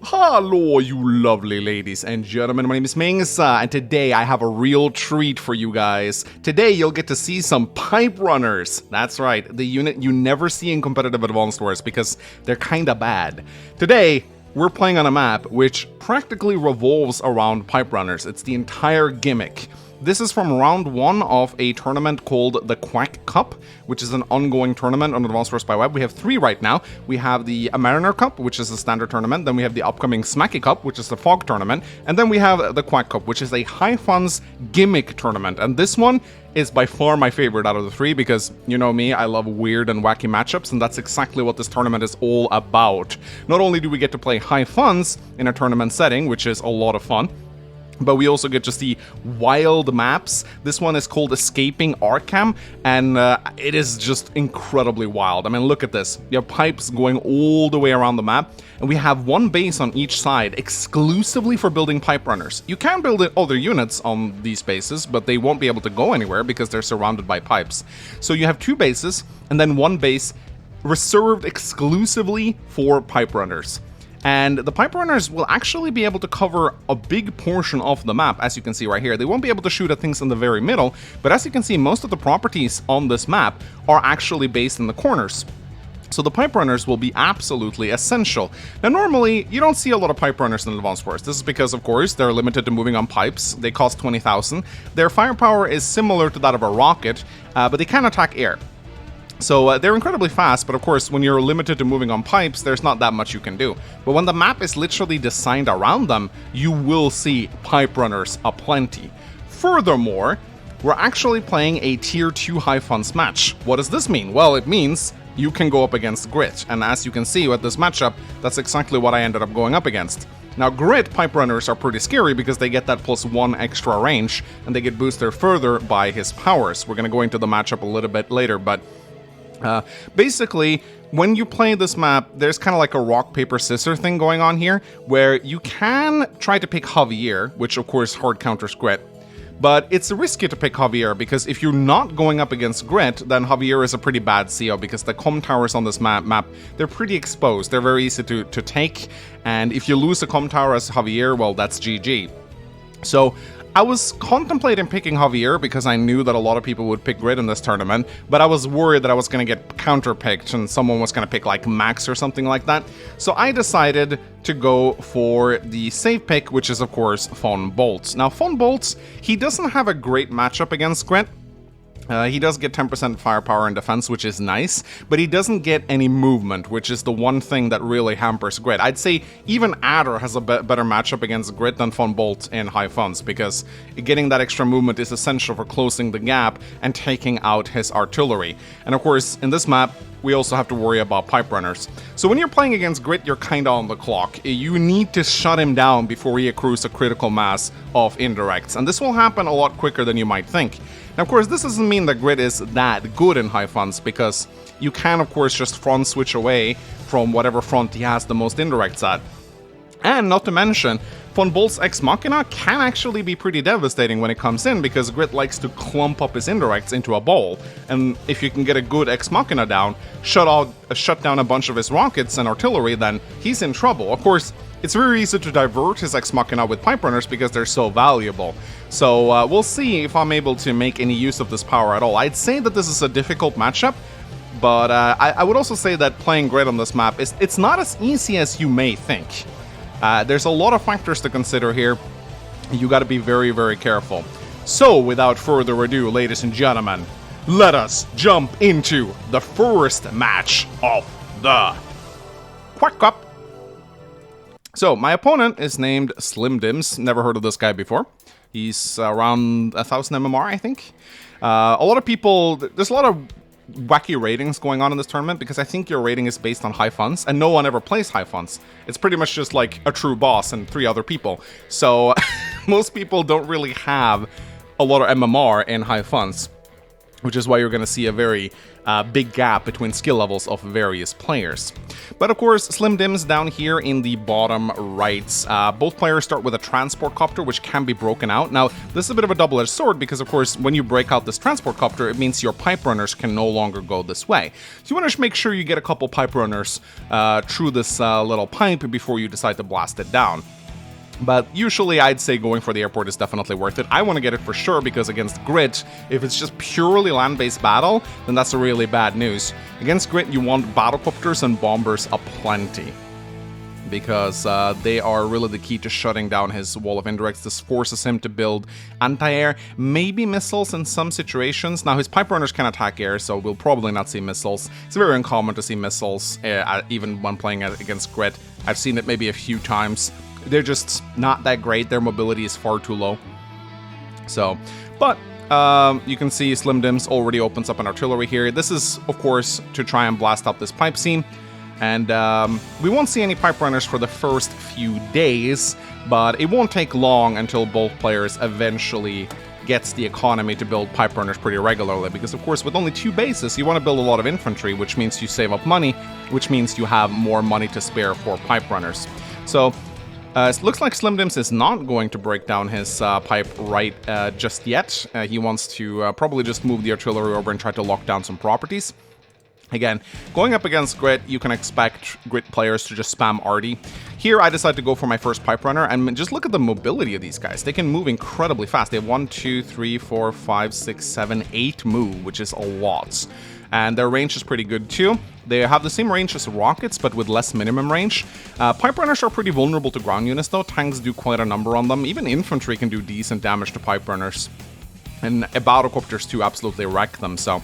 Hello, you lovely ladies and gentlemen. My name is Mangsa, and today I have a real treat for you guys. Today you'll get to see some pipe runners. That's right, the unit you never see in competitive Advanced Wars because they're kinda bad. Today, we're playing on a map which practically revolves around pipe runners. It's the entire gimmick. This is from round 1 of a tournament called the Quack Cup, which is an ongoing tournament on Advanced Wars by Web. We have 3 right now. We have the Mariner Cup, which is a standard tournament. Then we have the upcoming Smacky Cup, which is the Fog tournament. And then we have the Quack Cup, which is a high funds gimmick tournament. And this one is by far my favorite out of the 3 because, you know me, I love weird and wacky matchups, and that's exactly what this tournament is all about. Not only do we get to play high funds in a tournament setting, which is a lot of fun, but we also get to see wild maps. This one is called Escaping Arkham, and it is just incredibly wild. I mean, look at this. You have pipes going all the way around the map, and we have one base on each side exclusively for building pipe runners. You can build other units on these bases, but they won't be able to go anywhere because they're surrounded by pipes. So you have 2 bases, and then one base reserved exclusively for pipe runners. And the pipe runners will actually be able to cover a big portion of the map, as you can see right here. They won't be able to shoot at things in the very middle, but as you can see, most of the properties on this map are actually based in the corners. So the pipe runners will be absolutely essential. Now normally, you don't see a lot of pipe runners in Advanced Wars. This is because, of course, they're limited to moving on pipes. They cost 20,000. Their firepower is similar to that of a rocket, but they can attack air. So they're incredibly fast, but of course, when you're limited to moving on pipes, there's not that much you can do. But when the map is literally designed around them, you will see pipe runners aplenty. Furthermore, we're actually playing a Tier 2 high funds match. What does this mean? Well, it means you can go up against Grit, and as you can see with this matchup, that's exactly what I ended up going up against. Now, Grit pipe runners are pretty scary because they get that +1 extra range, and they get boosted further by his powers. We're gonna go into the matchup a little bit later, but basically, when you play this map, there's kind of like a rock, paper, scissors thing going on here, where you can try to pick Javier, which of course hard counters Grit, but it's risky to pick Javier because if you're not going up against Grit, then Javier is a pretty bad CO because the comm towers on this map, they're pretty exposed, they're very easy to take, and if you lose a comm tower as Javier, well, that's GG. So I was contemplating picking Javier because I knew that a lot of people would pick Grid in this tournament, but I was worried that I was going to get counter-picked and someone was going to pick like Max or something like that. So I decided to go for the safe pick, which is of course Von Boltz. Now Von Boltz, he doesn't have a great matchup against Grid. He does get 10% firepower and defense, which is nice, but he doesn't get any movement, which is the one thing that really hampers Grit. I'd say even Adder has a better matchup against Grit than Von Bolt in high funds, because getting that extra movement is essential for closing the gap and taking out his artillery. And of course, in this map, we also have to worry about pipe runners. So when you're playing against Grit, you're kinda on the clock. You need to shut him down before he accrues a critical mass of indirects, and this will happen a lot quicker than you might think. Now, of course, this doesn't mean that Grit is that good in high funds, because you can, of course, just front switch away from whatever front he has the most indirects at. And not to mention, Von Bolt's Ex Machina can actually be pretty devastating when it comes in, because Grit likes to clump up his indirects into a ball, and if you can get a good Ex Machina down, shut down a bunch of his rockets and artillery, then he's in trouble. Of course, it's very easy to divert his Ex Machina with pipe runners because they're so valuable. So we'll see if I'm able to make any use of this power at all. I'd say that this is a difficult matchup, but I would also say that playing Grit on this map, it's not as easy as you may think. There's a lot of factors to consider here. You gotta be very, very careful. So, without further ado, ladies and gentlemen, let us jump into the first match of the Quack Cup. So, my opponent is named Slim Dims. Never heard of this guy before. He's around 1,000 MMR, I think. A lot of people, there's a lot of wacky ratings going on in this tournament because I think your rating is based on high funds, and no one ever plays high funds. It's pretty much just like a true boss and 3 other people. So most people don't really have a lot of MMR in high funds. which is why you're going to see a very big gap between skill levels of various players. But of course, Slim Dims down here in the bottom right, both players start with a transport copter, which can be broken out. Now, this is a bit of a double-edged sword because, of course, when you break out this transport copter, it means your pipe runners can no longer go this way. So you want to make sure you get a couple pipe runners through this little pipe before you decide to blast it down. But usually I'd say going for the airport is definitely worth it. I want to get it for sure because against Grit, if it's just purely land-based battle, then that's a really bad news. Against Grit, you want battlecopters and bombers aplenty, because they are really the key to shutting down his wall of indirects. This forces him to build anti-air, maybe missiles in some situations. Now, his pipe runners can attack air, so we'll probably not see missiles. It's very uncommon to see missiles, even when playing against Grit. I've seen it maybe a few times. They're just not that great. Their mobility is far too low. So, but you can see Slim Dims already opens up an artillery here. This is, of course, to try and blast up this pipe seam. And we won't see any pipe runners for the first few days, but it won't take long until both players eventually gets the economy to build pipe runners pretty regularly, because of course with only 2 bases you want to build a lot of infantry, which means you save up money, which means you have more money to spare for pipe runners. So it looks like Slim Dims is not going to break down his pipe right just yet. He wants to probably just move the artillery over and try to lock down some properties. Again, going up against Grit, you can expect Grit players to just spam arty. Here, I decided to go for my first pipe runner, and just look at the mobility of these guys. They can move incredibly fast. They have 1, 2, 3, 4, 5, 6, 7, 8 move, which is a lot. And their range is pretty good too. They have the same range as rockets, but with less minimum range. Pipe runners are pretty vulnerable to ground units though. Tanks do quite a number on them. Even infantry can do decent damage to pipe runners. And battlecopters too absolutely wreck them, so...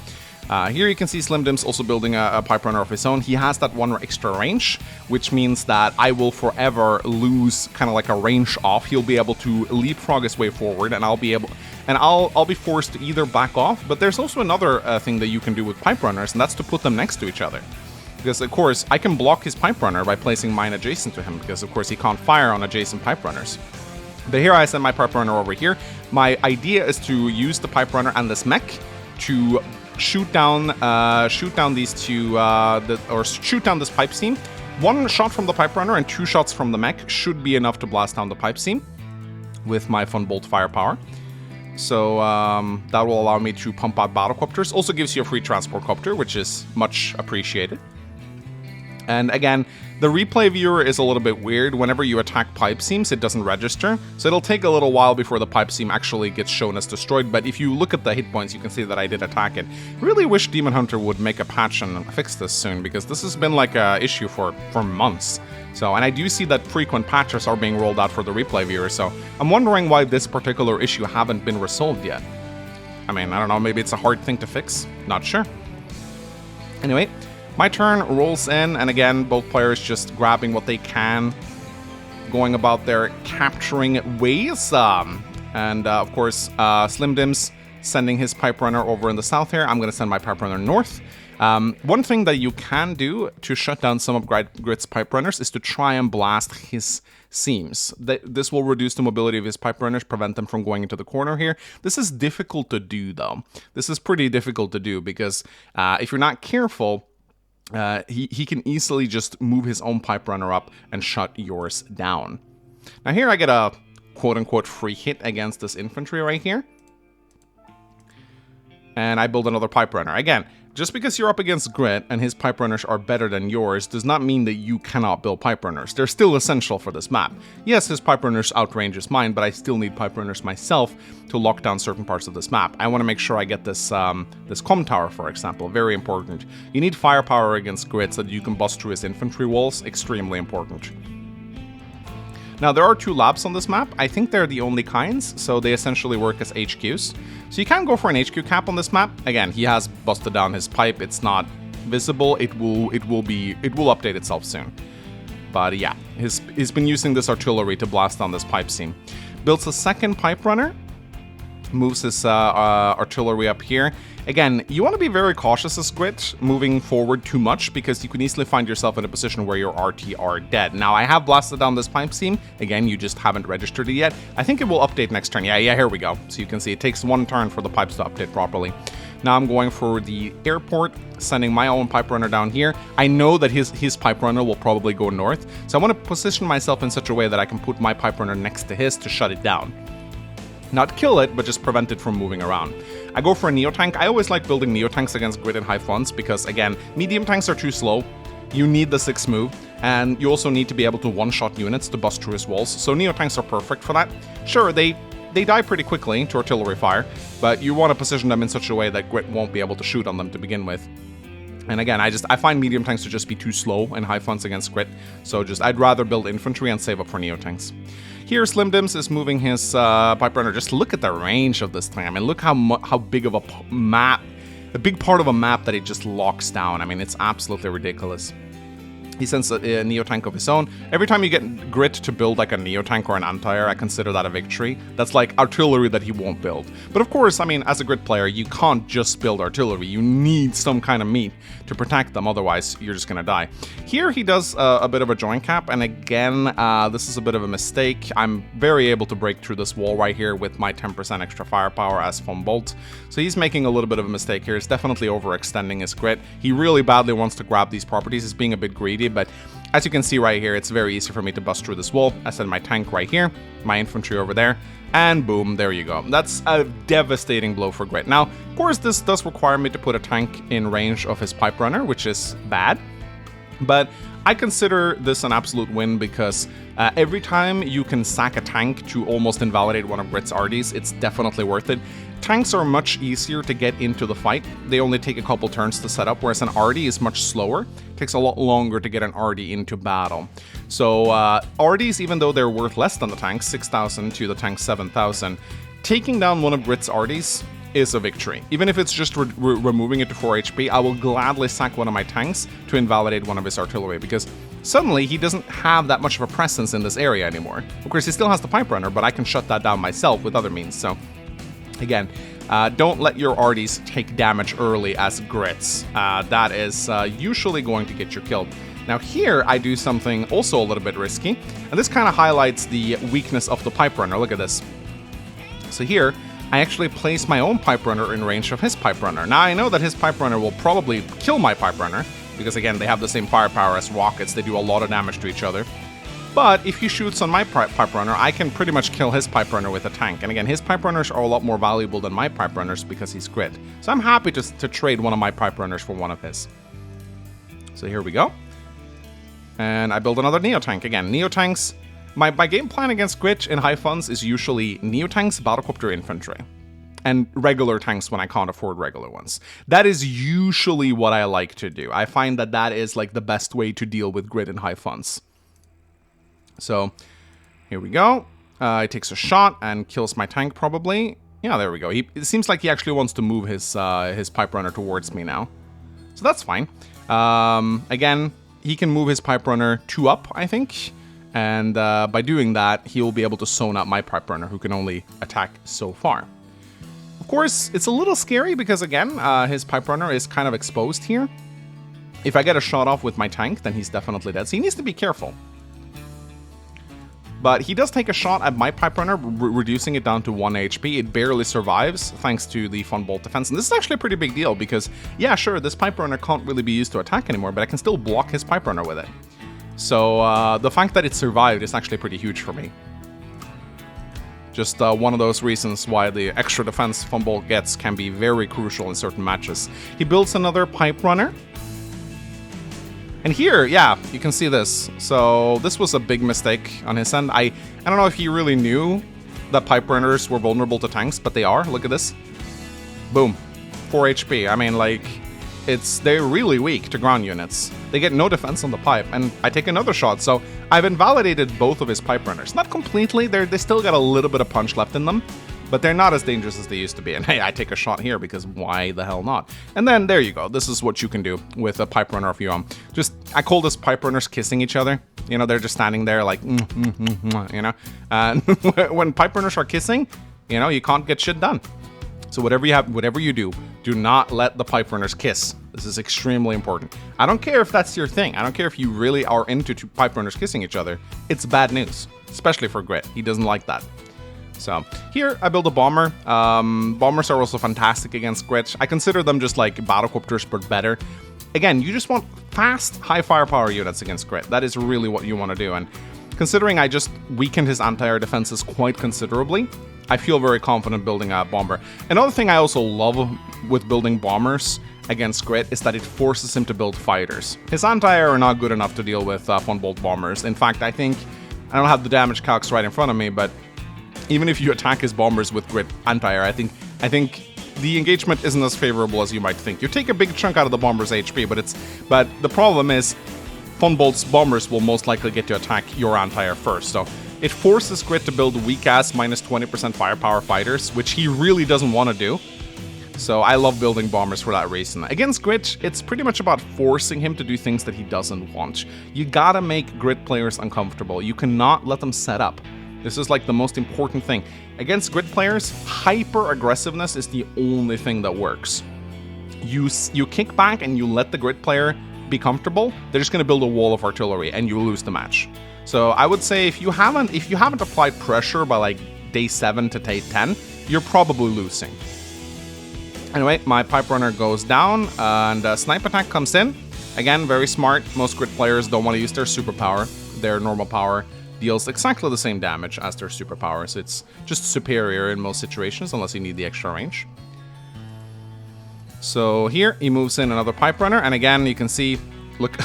here you can see Slim Dims also building a pipe runner of his own. He has that 1 extra range, which means that I will forever lose kind of like a range off. He'll be able to leapfrog his way forward, and I'll be forced to either back off. But there's also another thing that you can do with pipe runners, and that's to put them next to each other. Because of course I can block his pipe runner by placing mine adjacent to him, because of course he can't fire on adjacent pipe runners. But here I send my pipe runner over here. My idea is to use the pipe runner and this mech to shoot down these two, shoot down this pipe seam. 1 shot from the pipe runner and 2 shots from the mech should be enough to blast down the pipe seam with my Funbolt firepower. So that will allow me to pump out battlecopters. Also gives you a free transport copter, which is much appreciated. And again, the replay viewer is a little bit weird. Whenever you attack pipe seams, it doesn't register. So it'll take a little while before the pipe seam actually gets shown as destroyed. But if you look at the hit points, you can see that I did attack it. Really wish Demon Hunter would make a patch and fix this soon, because this has been like an issue for months. So, and I do see that frequent patches are being rolled out for the replay viewer. So I'm wondering why this particular issue haven't been resolved yet. I mean, I don't know, maybe it's a hard thing to fix. Not sure. Anyway. My turn rolls in, and again, both players just grabbing what they can, going about their capturing ways. And of course, Slim Dims sending his pipe runner over in the south here. I'm going to send my pipe runner north. One thing that you can do to shut down some of Grit's pipe runners is to try and blast his seams. This will reduce the mobility of his pipe runners, prevent them from going into the corner here. This is difficult to do, though. This is pretty difficult to do because if you're not careful, he can easily just move his own pipe runner up and shut yours down. Now here I get a quote-unquote free hit against this infantry right here. And I build another pipe runner. Again, just because you're up against Grit and his pipe runners are better than yours does not mean that you cannot build pipe runners. They're still essential for this map. Yes, his pipe runners outranges mine, but I still need pipe runners myself to lock down certain parts of this map. I want to make sure I get this this comm tower, for example. Very important. You need firepower against Grit so that you can bust through his infantry walls. Extremely important. Now, there are 2 labs on this map. I think they're the only kinds, so they essentially work as HQs. So you can go for an HQ cap on this map. Again, he has busted down his pipe. It's not visible. It will update itself soon. But yeah, he's been using this artillery to blast down this pipe seam. Builds a second pipe runner. Moves his artillery up here. Again, you want to be very cautious as Grit moving forward too much, because you can easily find yourself in a position where your RT are dead. Now, I have blasted down this pipe seam. Again, you just haven't registered it yet. I think it will update next turn. Yeah, here we go. So you can see it takes 1 turn for the pipes to update properly. Now I'm going for the airport, sending my own pipe runner down here. I know that his pipe runner will probably go north, so I want to position myself in such a way that I can put my pipe runner next to his to shut it down. Not kill it, but just prevent it from moving around. I go for a Neo-Tank. I always like building Neo-Tanks against grid and high funds because, again, medium tanks are too slow. You need the 6 move, and you also need to be able to one-shot units to bust through his walls, so Neo-Tanks are perfect for that. Sure, they die pretty quickly to artillery fire, but you want to position them in such a way that grid won't be able to shoot on them to begin with. And again, I find medium tanks to just be too slow and high funds against grid, so I'd rather build infantry and save up for Neo-Tanks. Here, Slim Dims is moving his pipe runner. Just look at the range of this thing. I mean, look how big of a map, a big part of a map that it just locks down. I mean, it's absolutely ridiculous. He sends a Neo-Tank of his own. Every time you get grit to build like a Neo-Tank or an anti-air, I consider that a victory. That's like artillery that he won't build. But of course, I mean, as a grit player, you can't just build artillery. You need some kind of meat to protect them, otherwise you're just gonna die. Here he does a bit of a joint cap, and again, this is a bit of a mistake. I'm very able to break through this wall right here with my 10% extra firepower as von Bolt. So he's making a little bit of a mistake here. He's definitely overextending his grit. He really badly wants to grab these properties. He's being a bit greedy, but as you can see right here, it's very easy for me to bust through this wall. I send my tank right here, my infantry over there, and boom, there you go. That's a devastating blow for grit. Now, of course, this does require me to put a tank in range of his pipe runner, which is bad, but I consider this an absolute win because every time you can sack a tank to almost invalidate one of Grit's RDs, it's definitely worth it. Tanks are much easier to get into the fight. They only take a couple turns to set up, whereas an RD is much slower. It takes a lot longer to get an RD into battle. So RDs, even though they're worth less than the tanks, 6,000 to the tank 7,000, taking down one of Grit's RDs is a victory. Even if it's just removing it to 4 HP, I will gladly sack one of my tanks to invalidate one of his artillery, because suddenly he doesn't have that much of a presence in this area anymore. Of course, he still has the pipe runner, but I can shut that down myself with other means. So again, don't let your RDs take damage early as grits. That is usually going to get you killed. Now here, I do something also a little bit risky, and this kind of highlights the weakness of the pipe runner. Look at this. So here, I actually place my own pipe runner in range of his pipe runner. Now I know that his pipe runner will probably kill my pipe runner, because again, they have the same firepower as rockets. They do a lot of damage to each other. But if he shoots on my pipe runner, I can pretty much kill his pipe runner with a tank. And again, his pipe runners are a lot more valuable than my pipe runners because he's grit. So I'm happy to trade one of my pipe runners for one of his. So here we go. And I build another Neo-Tank. Again, Neo-Tanks, my game plan against grit in high funds is usually Neo-Tanks, battlecopter infantry, and regular tanks when I can't afford regular ones. That is usually what I like to do. I find that that is like the best way to deal with grit in high funds. So here we go. He takes a shot and kills my tank probably. Yeah, there we go. It seems like he actually wants to move his pipe runner towards me now. So that's fine. Again, he can move his pipe runner 2 up, I think. And by doing that, he will be able to zone out my pipe runner, who can only attack so far. Of course, it's a little scary because, again, his pipe runner is kind of exposed here. If I get a shot off with my tank, then he's definitely dead. So he needs to be careful. But he does take a shot at my pipe runner, reducing it down to 1 HP. It barely survives, thanks to the von Bolt defense. And this is actually a pretty big deal because, yeah, sure, this pipe runner can't really be used to attack anymore, but I can still block his pipe runner with it. So the fact that it survived is actually pretty huge for me. Just one of those reasons why the extra defense von Bolt gets can be very crucial in certain matches. He builds another pipe runner. And here, yeah, you can see this. So this was a big mistake on his end. I don't know if he really knew that pipe runners were vulnerable to tanks, but they are. Look at this. Boom. 4 HP. I mean, like, they're really weak to ground units. They get no defense on the pipe, and I take another shot. So I've invalidated both of his pipe runners. Not completely. They still got a little bit of punch left in them, but they're not as dangerous as they used to be. And hey, I take a shot here because why the hell not? And then there you go. This is what you can do with a pipe runner of your own. I call this pipe runners kissing each other. You know, they're just standing there like, you know. And when pipe runners are kissing, you know, you can't get shit done. So whatever you do not let the pipe runners kiss. This is extremely important. I don't care if that's your thing. I don't care if you really are into pipe runners kissing each other. It's bad news, especially for Grit. He doesn't like that. So here I build a bomber. Bombers are also fantastic against Grit. I consider them just like battlecopters, but better. Again, you just want fast, high firepower units against Grit. That is really what you want to do. And considering I just weakened his anti-air defenses quite considerably, I feel very confident building a bomber. Another thing I also love with building bombers against Grit is that it forces him to build fighters. His anti-air are not good enough to deal with Von Bolt bombers. In fact, I think, I don't have the damage calcs right in front of me, but even if you attack his bombers with Grit anti-air, I think the engagement isn't as favorable as you might think. You take a big chunk out of the bomber's HP, but the problem is Von Bolt's bombers will most likely get to attack your anti-air first. So it forces Grit to build weak-ass minus 20% firepower fighters, which he really doesn't want to do. So I love building bombers for that reason. Against Grit, it's pretty much about forcing him to do things that he doesn't want. You gotta make Grit players uncomfortable. You cannot let them set up. This is like the most important thing. Against Grit players, hyper-aggressiveness is the only thing that works. You kick back and you let the Grit player be comfortable, they're just going to build a wall of artillery and you lose the match. So I would say if you haven't applied pressure by like day 7 to day 10, you're probably losing. Anyway, my Pipe Runner goes down and a snipe attack comes in. Again, very smart. Most Grit players don't want to use their superpower. Their normal power deals exactly the same damage as their superpower, so it's just superior in most situations unless you need the extra range. So here he moves in another Pipe Runner, and again you can see, look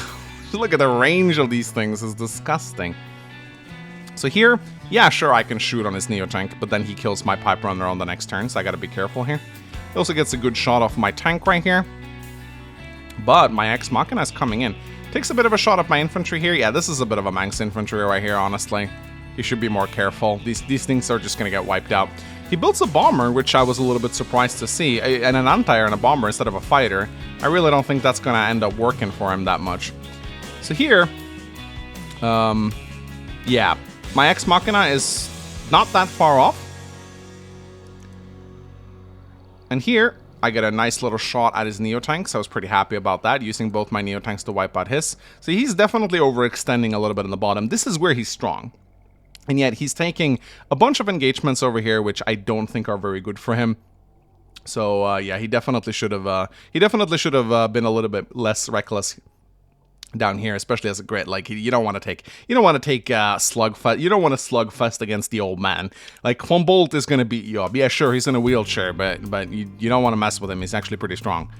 look at the range of these things, is disgusting. So here, yeah, sure, I can shoot on his Neo Tank, but then he kills my Pipe Runner on the next turn, so I gotta be careful here. He also gets a good shot off my tank right here, but my Ex Machina is coming in. Takes a bit of a shot at my infantry here. Yeah, this is a bit of a Manx infantry right here, honestly. You should be more careful. These things are just going to get wiped out. He builds a bomber, which I was a little bit surprised to see, and an anti-air and a bomber instead of a fighter. I really don't think that's going to end up working for him that much. So here, yeah, my Ex Machina is not that far off. And here, I get a nice little shot at his Neo-Tanks. I was pretty happy about that, using both my Neo-Tanks to wipe out his. So he's definitely overextending a little bit in the bottom. This is where he's strong. And yet he's taking a bunch of engagements over here, which I don't think are very good for him. So yeah, he definitely should have been a little bit less reckless down here, especially as a Grit. Like, you don't want to take slugfest. You don't want to slugfest against the old man. Like, Von Bolt is going to beat you up. Yeah, sure, he's in a wheelchair, but you don't want to mess with him. He's actually pretty strong.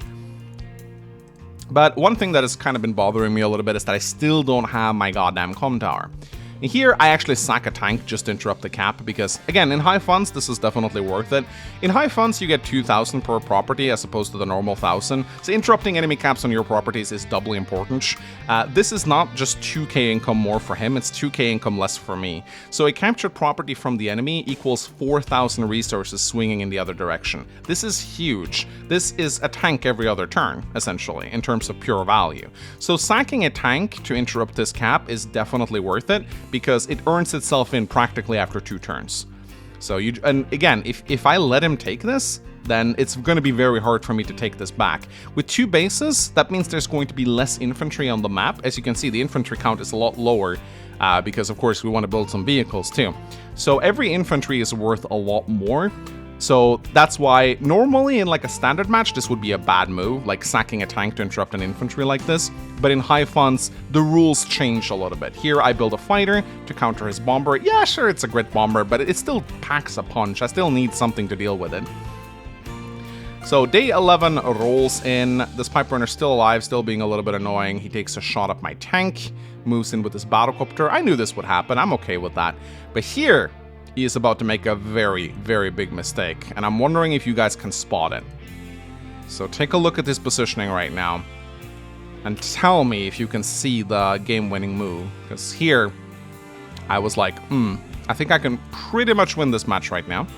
But one thing that has kind of been bothering me a little bit is that I still don't have my goddamn comm tower. And here, I actually sack a tank just to interrupt the cap, because, again, in high funds, this is definitely worth it. In high funds, you get 2,000 per property as opposed to the normal 1,000, so interrupting enemy caps on your properties is doubly important. This is not just 2k income more for him, it's 2k income less for me. So a captured property from the enemy equals 4,000 resources swinging in the other direction. This is huge. This is a tank every other turn, essentially, in terms of pure value. So sacking a tank to interrupt this cap is definitely worth it, because it earns itself in practically after 2 turns. So and again, if I let him take this, then it's going to be very hard for me to take this back. With 2 bases, that means there's going to be less infantry on the map. As you can see, the infantry count is a lot lower, because of course we want to build some vehicles too. So every infantry is worth a lot more. So that's why normally in like a standard match this would be a bad move, like sacking a tank to interrupt an infantry like this, but in high funds the rules change a little bit. Here I build a fighter to counter his bomber. Yeah, sure, it's a Grit bomber, but it still packs a punch. I still need something to deal with it. So day 11 rolls in. This Pipe Runner still alive, still being a little bit annoying. He takes a shot at my tank, moves in with his battlecopter. I knew this would happen, I'm okay with that. But here he is about to make a very, very big mistake, and I'm wondering if you guys can spot it. So take a look at this positioning right now, and tell me if you can see the game-winning move. Because here, I was like, I think I can pretty much win this match right now,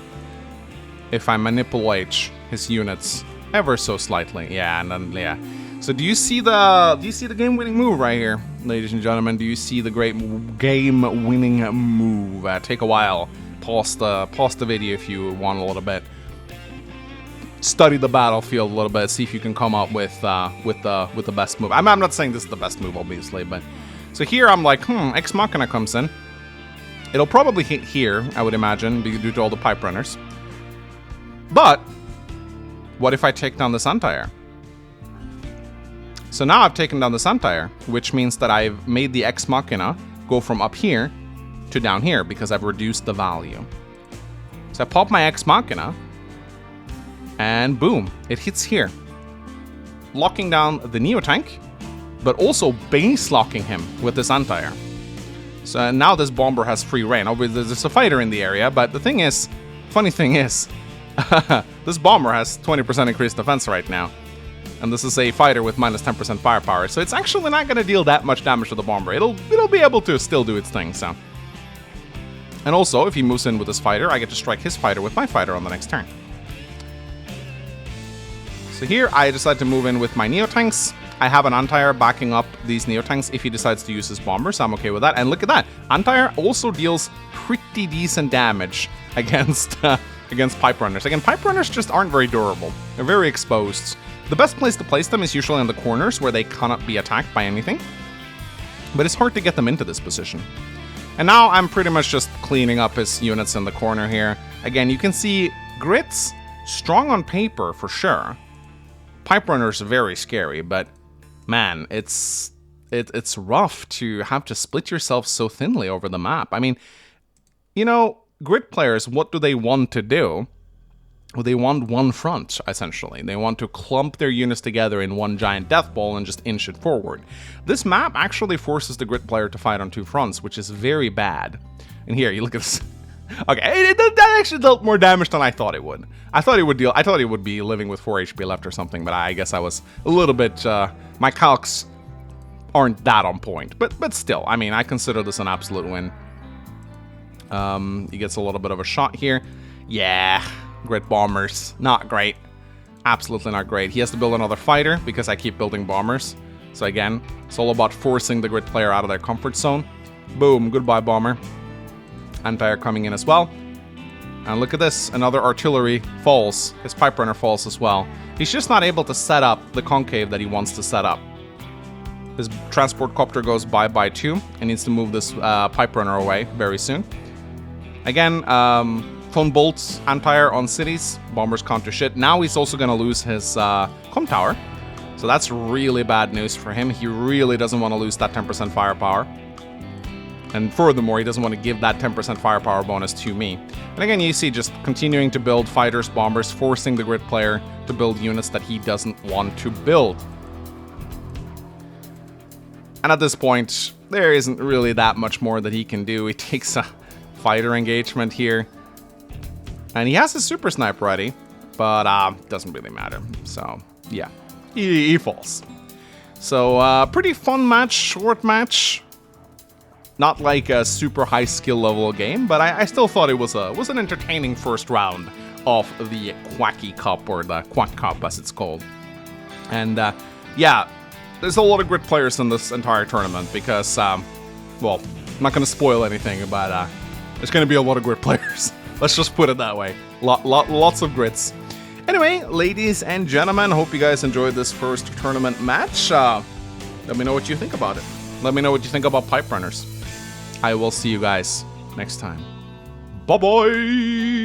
if I manipulate his units ever so slightly. Yeah, and then, yeah. So do you see the game-winning move right here, ladies and gentlemen? Do you see the great game-winning move? Take a while. Pause the video if you want a little bit. Study the battlefield a little bit. See if you can come up with the best move. I'm not saying this is the best move, obviously, but so here I'm like, Ex Machina comes in. It'll probably hit here, I would imagine, due to all the pipe runners. But what if I take down this Antire? So now I've taken down this Antire, which means that I've made the Ex Machina go from up here to down here because I've reduced the value. So I pop my Ex Machina, and boom, it hits here, locking down the Neotank, but also base locking him with this Antire. So now this bomber has free reign. Obviously, there's a fighter in the area, but the thing is, funny thing is, this bomber has 20% increased defense right now. And this is a fighter with minus 10% firepower, so it's actually not going to deal that much damage to the bomber. It'll be able to still do its thing, so. And also, if he moves in with this fighter, I get to strike his fighter with my fighter on the next turn. So here, I decide to move in with my Neotanks. I have an Antire backing up these Neotanks if he decides to use his bomber, so I'm okay with that. And look at that, Antire also deals pretty decent damage against against Pipe Runners. Again, Pipe Runners just aren't very durable. They're very exposed. The best place to place them is usually in the corners where they cannot be attacked by anything. But it's hard to get them into this position. And now I'm pretty much just cleaning up his units in the corner here. Again, you can see Grit's strong on paper for sure. Pipe Runners are very scary, but man, it's rough to have to split yourself so thinly over the map. I mean, you know, Grit players, what do they want to do? Well, they want one front, essentially. They want to clump their units together in one giant death ball and just inch it forward. This map actually forces the Grit player to fight on two fronts, which is very bad. And here, you look at this. Okay, that actually dealt more damage than I thought it would. I thought it would be living with 4 HP left or something, but I guess I was a little bit, my calcs aren't that on point. But still, I mean, I consider this an absolute win. He gets a little bit of a shot here. Yeah. Grit bombers, not great. Absolutely not great. He has to build another fighter because I keep building bombers. So again, it's all about forcing the Grit player out of their comfort zone. Boom, goodbye bomber. Antire coming in as well. And look at this, another artillery falls. His pipe runner falls as well. He's just not able to set up the concave that he wants to set up. His transport copter goes bye-bye too, and needs to move this pipe runner away very soon. Again, phone bolts Antire on cities. Bombers can't do shit. Now he's also going to lose his comm tower. So that's really bad news for him. He really doesn't want to lose that 10% firepower. And furthermore, he doesn't want to give that 10% firepower bonus to me. And again, you see just continuing to build fighters, bombers, forcing the Grit player to build units that he doesn't want to build. And at this point, there isn't really that much more that he can do. He takes a fighter engagement here. And he has his super snipe ready, but doesn't really matter. So yeah, he falls. So pretty fun match, short match. Not like a super high skill level game, but I still thought it was an entertaining first round of the Quacky Cup, or the Quack Cup as it's called. And yeah, there's a lot of Grit players in this entire tournament because, well, I'm not going to spoil anything, but there's going to be a lot of Grit players. Let's just put it that way. Lots of Grits. Anyway, ladies and gentlemen, hope you guys enjoyed this first tournament match. Let me know what you think about it. Let me know what you think about Pipe Runners. I will see you guys next time. Bye-bye!